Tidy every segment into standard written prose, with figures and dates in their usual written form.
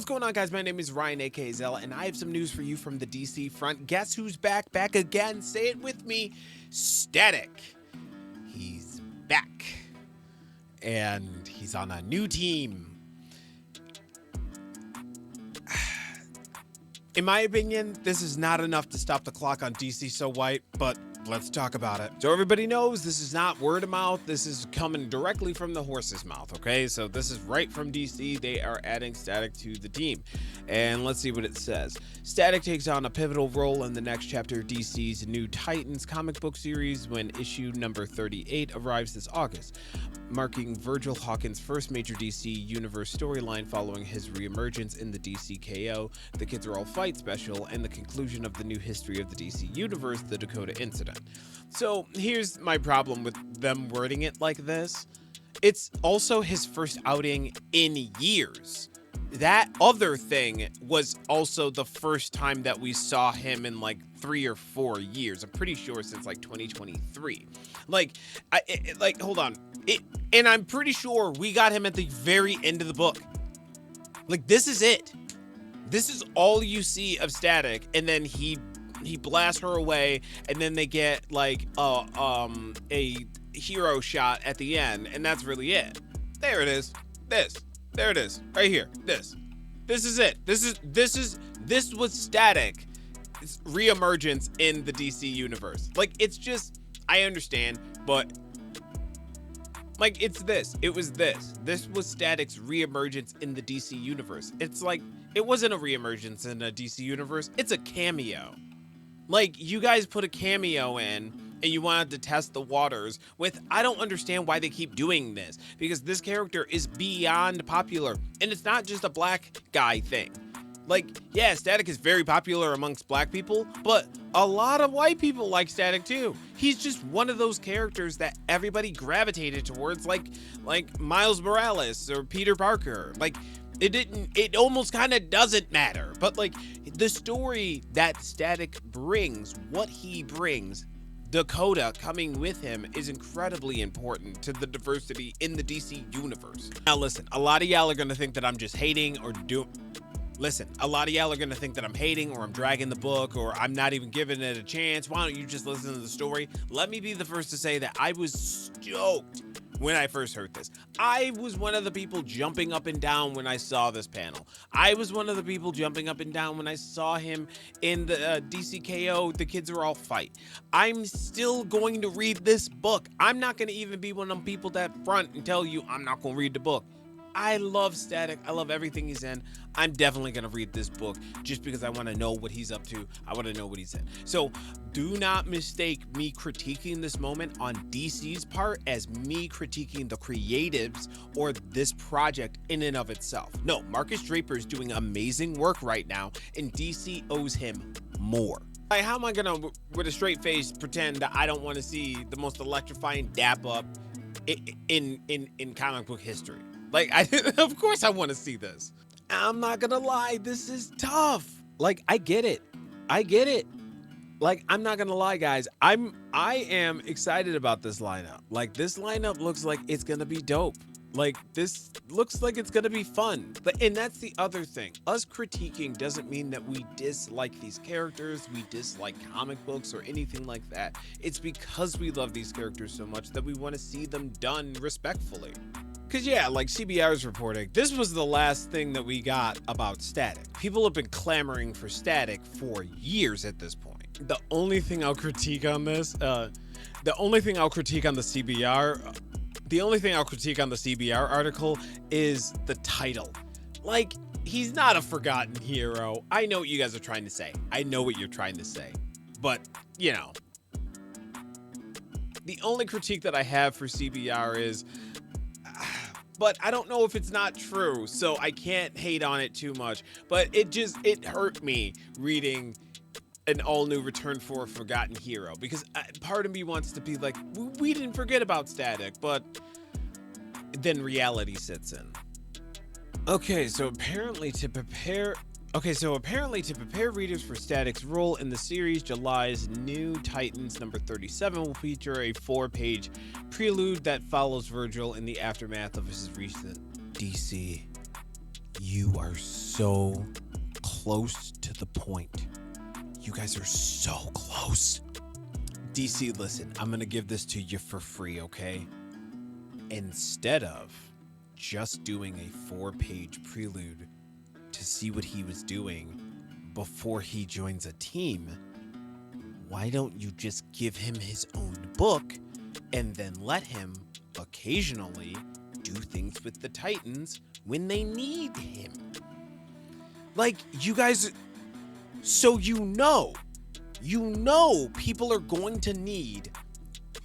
what's going on, guys? My name is Ryan, aka Zella, and I have some news for you from the DC front. Guess who's back? Back again. Say it with me. Static. He's back. And he's on a new team. In my opinion, this is not enough to stop the clock on DCsowhite, but let's talk about it. So everybody knows this is not word of mouth. This is coming directly from the horse's mouth, okay? So this is right from DC. They are adding Static to the team. And let's see what it says. Static takes on a pivotal role in the next chapter of DC's New Titans comic book series when issue number 38 arrives this August, marking Virgil Hawkins' first major DC Universe storyline following his reemergence in the DCKO, The Kids Are All Fight special, and the conclusion of the new history of the DC Universe, the Dakota Incident. So here's my problem with them wording it like this. It's also his first outing in years. That other thing was also the first time that we saw him in like 3 or 4 years. I'm pretty sure since like 2023. Hold on. And I'm pretty sure we got him at the very end of the book. Like, this is it. This is all you see of Static, and then he blasts her away, and then they get like a hero shot at the end, and that's really it. There it is. There it is. Right here. This is it. This was Static. It's reemergence in the DC universe. Like, it's just, I understand, but like, it's this. It was this. This was Static's reemergence in the DC universe. It's like, it wasn't a reemergence in a DC universe. It's a cameo. Like, you guys put a cameo in and you wanted to test the waters with, I don't understand why they keep doing this, because this character is beyond popular, and it's not just a black guy thing. Like, yeah, Static is very popular amongst black people, but a lot of white people like Static too. He's just one of those characters that everybody gravitated towards, like Miles Morales or Peter Parker. Like, it almost kind of doesn't matter, but like, the story that Static brings, what he brings, Dakota coming with him, is incredibly important to the diversity in the DC universe. Now listen, a lot of y'all are gonna think that I'm just hating or a lot of y'all are gonna think that I'm hating or I'm dragging the book or I'm not even giving it a chance. Why don't you just listen to the story? Let me be the first to say that I was stoked when I first heard this. I was one of the people jumping up and down when I saw this panel. I was one of the people jumping up and down when I saw him in the DCKO, The Kids Are All Fight. I'm still going to read this book. I'm not going to even be one of them people that front and tell you I'm not going to read the book. I love Static. I love everything he's in. I'm definitely going to read this book just because I want to know what he's up to. I want to know what he's in. So do not mistake me critiquing this moment on DC's part as me critiquing the creatives or this project in and of itself. No, Marcus Draper is doing amazing work right now, and DC owes him more. Like, how am I going to, with a straight face, pretend that I don't want to see the most electrifying dap up in comic book history? Like, of course I want to see this. I'm not gonna lie, this is tough. Like, I get it. Like, I'm not gonna lie, guys. I am excited about this lineup. Like, this lineup looks like it's gonna be dope. Like, this looks like it's gonna be fun. And that's the other thing. Us critiquing doesn't mean that we dislike these characters, we dislike comic books or anything like that. It's because we love these characters so much that we want to see them done respectfully. Because, yeah, like CBR is reporting, this was the last thing that we got about Static. People have been clamoring for Static for years at this point. The only thing I'll critique on this, the only thing I'll critique on the CBR article is the title. Like, he's not a forgotten hero. I know what you guys are trying to say. I know what you're trying to say. But, you know, the only critique that I have for CBR is, but I don't know if it's not true, so I can't hate on it too much. But it hurt me reading an all-new Return for a Forgotten Hero, because part of me wants to be like, we didn't forget about Static, but then reality sits in. Okay, so apparently to prepare readers for Static's role in the series, July's New Titans number 37 will feature a 4-page prelude that follows Virgil in the aftermath of his recent DC You are so close to the point. You guys are so close. DC, listen, I'm gonna give this to you for free, okay? Instead of just doing a 4-page prelude to see what he was doing before he joins a team, why don't you just give him his own book and then let him occasionally do things with the Titans when they need him? Like, you guys, so you know people are going to need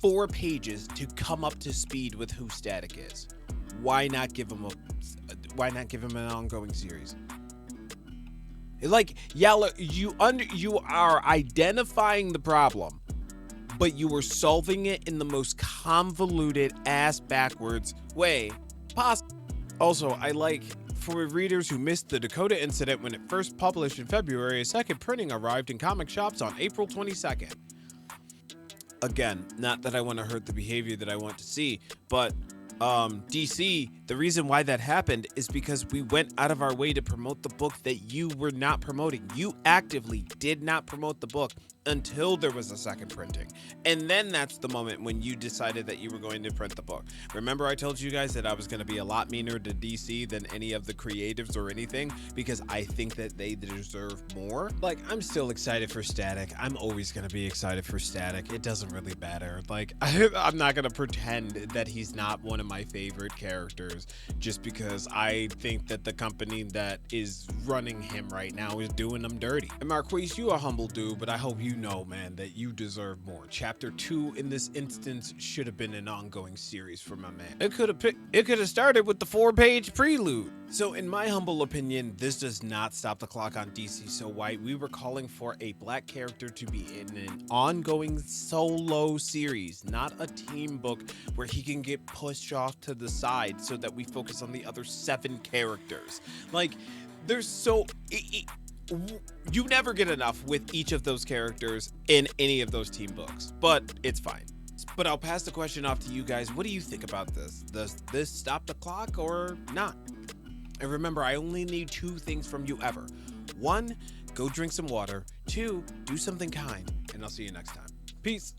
4 pages to come up to speed with who Static is. Why not give him an ongoing series? Like, yeah, you are identifying the problem, but you were solving it in the most convoluted ass backwards way possible. Also, I like, for readers who missed the Dakota incident when it first published in February, a second printing arrived in comic shops on April 22nd. Again, not that I want to hurt the behavior that I want to see, but DC, the reason why that happened is because we went out of our way to promote the book that you were not promoting. You actively did not promote the book until there was a second printing. And then that's the moment when you decided that you were going to print the book. Remember, I told you guys that I was going to be a lot meaner to DC than any of the creatives or anything, because I think that they deserve more. Like, I'm still excited for Static. I'm always going to be excited for Static. It doesn't really matter. Like, I'm not going to pretend that he's not one of my favorite characters just because I think that the company that is running him right now is doing him dirty. And Marquise, you a humble dude, but I hope you know, man, that you deserve more. Chapter 2 in this instance should have been an ongoing series for my man. It could have started with the 4-page prelude. So in my humble opinion, this does not stop the clock on DC So White. We were calling for a black character to be in an ongoing solo series, not a team book where he can get pushed off to the side so that we focus on the other 7 characters. Like, there's so... you never get enough with each of those characters in any of those team books, but it's fine. But I'll pass the question off to you guys. What do you think about this? Does this stop the clock or not? And remember, I only need 2 things from you ever. 1, go drink some water. 2, do something kind. And I'll see you next time. Peace.